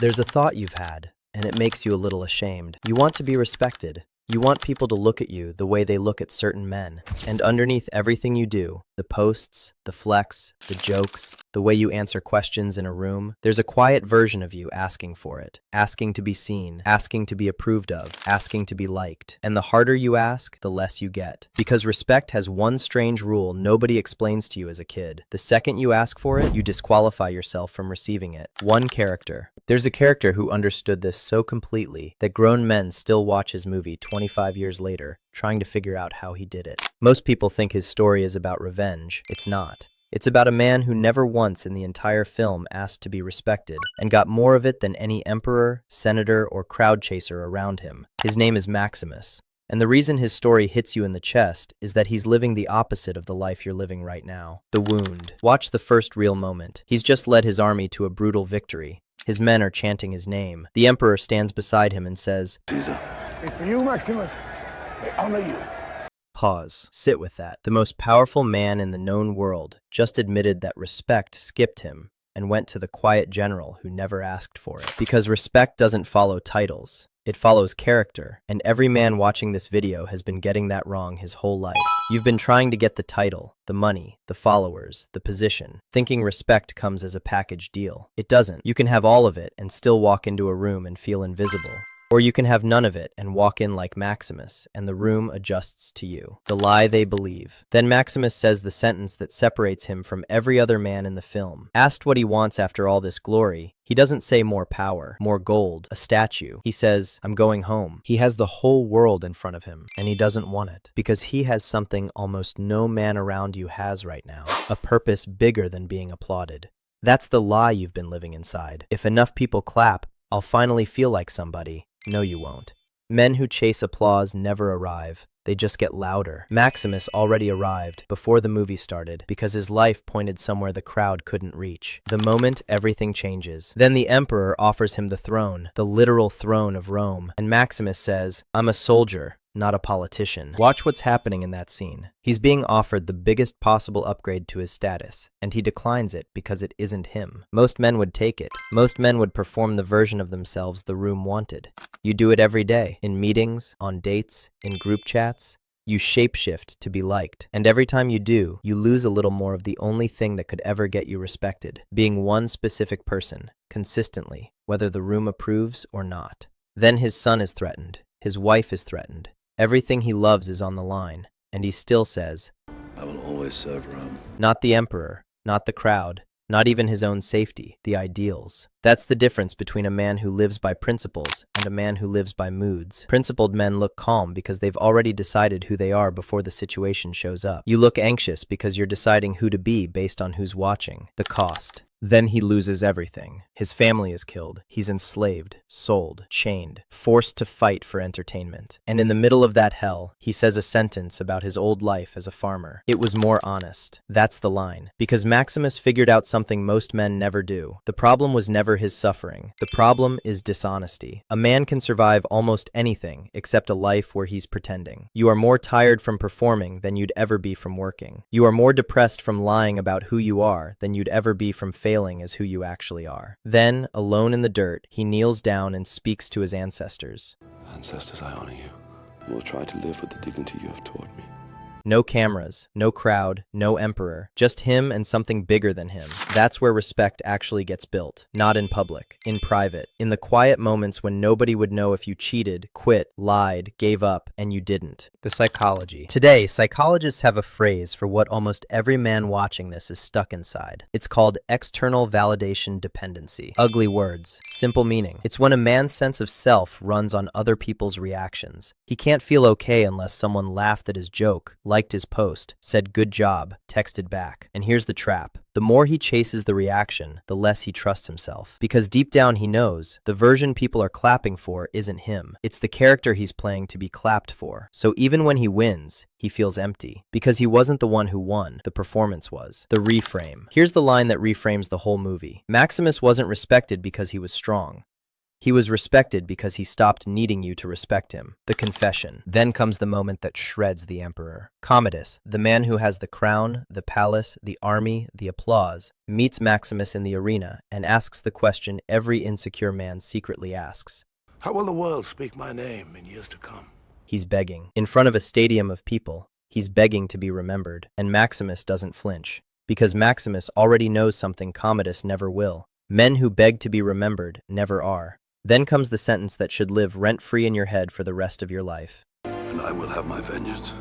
There's a thought you've had, and it makes you a little ashamed. You want to be respected. You want people to look at you the way they look at certain men. And underneath everything you do, the posts, the flex, the jokes, the way you answer questions in a room, there's a quiet version of you asking for it, asking to be seen, asking to be approved of, asking to be liked. And the harder you ask, the less you get. Because respect has one strange rule nobody explains to you as a kid. The second you ask for it, you disqualify yourself from receiving it. One character. There's a character who understood this so completely that grown men still watch his movie 25 years later, trying to figure out how he did it. Most people think his story is about revenge. It's not. It's about a man who never once in the entire film asked to be respected, and got more of it than any emperor, senator, or crowd chaser around him. His name is Maximus. And the reason his story hits you in the chest is that he's living the opposite of the life you're living right now. The wound. Watch the first real moment. He's just led his army to a brutal victory. His men are chanting his name. The emperor stands beside him and says, "Caesar, it's for you, Maximus. They honor you." Pause. Sit with that. The most powerful man in the known world just admitted that respect skipped him and went to the quiet general who never asked for it. Because respect doesn't follow titles. It follows character, and every man watching this video has been getting that wrong his whole life. You've been trying to get the title, the money, the followers, the position, thinking respect comes as a package deal. It doesn't. You can have all of it and still walk into a room and feel invisible. Or you can have none of it and walk in like Maximus, and the room adjusts to you. The lie they believe. Then Maximus says the sentence that separates him from every other man in the film. Asked what he wants after all this glory, he doesn't say more power, more gold, a statue. He says, "I'm going home." He has the whole world in front of him, and he doesn't want it. Because he has something almost no man around you has right now. A purpose bigger than being applauded. That's the lie you've been living inside. If enough people clap, I'll finally feel like somebody. No, you won't. Men who chase applause never arrive. They just get louder. Maximus already arrived before the movie started because his life pointed somewhere the crowd couldn't reach. The moment, everything changes. Then the emperor offers him the throne, the literal throne of Rome. And Maximus says, "I'm a soldier, not a politician." Watch what's happening in that scene. He's being offered the biggest possible upgrade to his status, and he declines it because it isn't him. Most men would take it. Most men would perform the version of themselves the room wanted. You do it every day, in meetings, on dates, in group chats. You shapeshift to be liked. And every time you do, you lose a little more of the only thing that could ever get you respected. Being one specific person, consistently, whether the room approves or not. Then his son is threatened. His wife is threatened. Everything he loves is on the line, and he still says, "I will always serve Rome." Not the emperor, not the crowd, not even his own safety, the ideals. That's the difference between a man who lives by principles and a man who lives by moods. Principled men look calm because they've already decided who they are before the situation shows up. You look anxious because you're deciding who to be based on who's watching. The cost. Then he loses everything. His family is killed. He's enslaved, sold, chained, forced to fight for entertainment. And in the middle of that hell, he says a sentence about his old life as a farmer. It was more honest. That's the line. Because Maximus figured out something most men never do. The problem was never his suffering. The problem is dishonesty. A man can survive almost anything except a life where he's pretending. You are more tired from performing than you'd ever be from working. You are more depressed from lying about who you are than you'd ever be from failing as who you actually are. Then, alone in the dirt, he kneels down and speaks to his ancestors. "Ancestors, I honor you. I will try to live with the dignity you have taught me." No cameras, no crowd, no emperor, just him and something bigger than him. That's where respect actually gets built. Not in public, in private, in the quiet moments when nobody would know if you cheated, quit, lied, gave up, and you didn't. The psychology. Today, psychologists have a phrase for what almost every man watching this is stuck inside. It's called external validation dependency. Ugly words, simple meaning. It's when a man's sense of self runs on other people's reactions. He can't feel okay unless someone laughed at his joke, liked his post, said good job, texted back. And here's the trap. The more he chases the reaction, the less he trusts himself. Because deep down he knows the version people are clapping for isn't him. It's the character he's playing to be clapped for. So even when he wins, he feels empty. Because he wasn't the one who won, the performance was. The reframe. Here's the line that reframes the whole movie. Maximus wasn't respected because he was strong. He was respected because he stopped needing you to respect him. The confession. Then comes the moment that shreds the emperor. Commodus, the man who has the crown, the palace, the army, the applause, meets Maximus in the arena and asks the question every insecure man secretly asks. How will the world speak my name in years to come? He's begging. In front of a stadium of people, he's begging to be remembered, and Maximus doesn't flinch. Because Maximus already knows something Commodus never will. Men who beg to be remembered never are. Then comes the sentence that should live rent-free in your head for the rest of your life. And I will have my vengeance.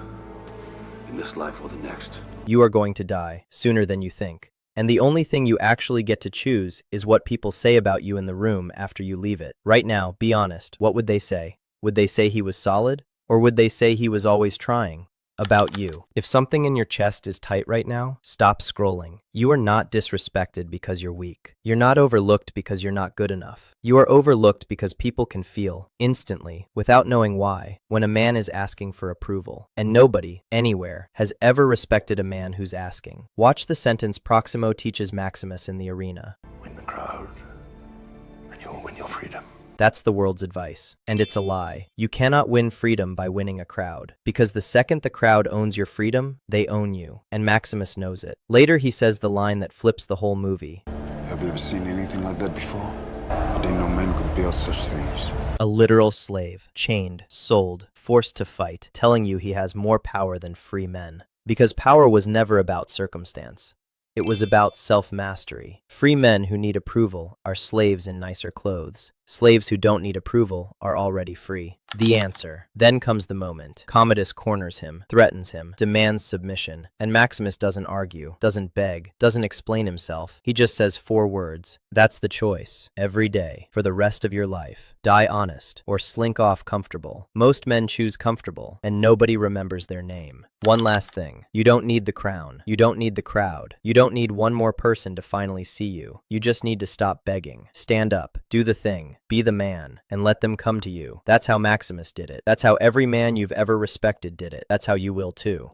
In this life or the next. You are going to die, sooner than you think. And the only thing you actually get to choose is what people say about you in the room after you leave it. Right now, be honest, what would they say? Would they say he was solid? Or would they say he was always trying? About you. If something in your chest is tight right now, stop scrolling. You are not disrespected because you're weak. You're not overlooked because you're not good enough. You are overlooked because people can feel, instantly, without knowing why, when a man is asking for approval. And nobody, anywhere, has ever respected a man who's asking. Watch the sentence Proximo teaches Maximus in the arena. Win the crowd, and you'll win your freedom. That's the world's advice. And it's a lie. You cannot win freedom by winning a crowd. Because the second the crowd owns your freedom, they own you. And Maximus knows it. Later he says the line that flips the whole movie. Have you ever seen anything like that before? I didn't know men could build such things. A literal slave, chained, sold, forced to fight, telling you he has more power than free men. Because power was never about circumstance. It was about self-mastery. Free men who need approval are slaves in nicer clothes. Slaves who don't need approval are already free. The answer. Then comes the moment. Commodus corners him, threatens him, demands submission. And Maximus doesn't argue, doesn't beg, doesn't explain himself. He just says 4 words. That's the choice. Every day, for the rest of your life. Die honest, or slink off comfortable. Most men choose comfortable, and nobody remembers their name. One last thing. You don't need the crown. You don't need the crowd. You don't need one more person to finally see you. You just need to stop begging. Stand up. Do the thing. Be the man. And let them come to you. That's how Maximus did it. That's how every man you've ever respected did it. That's how you will too.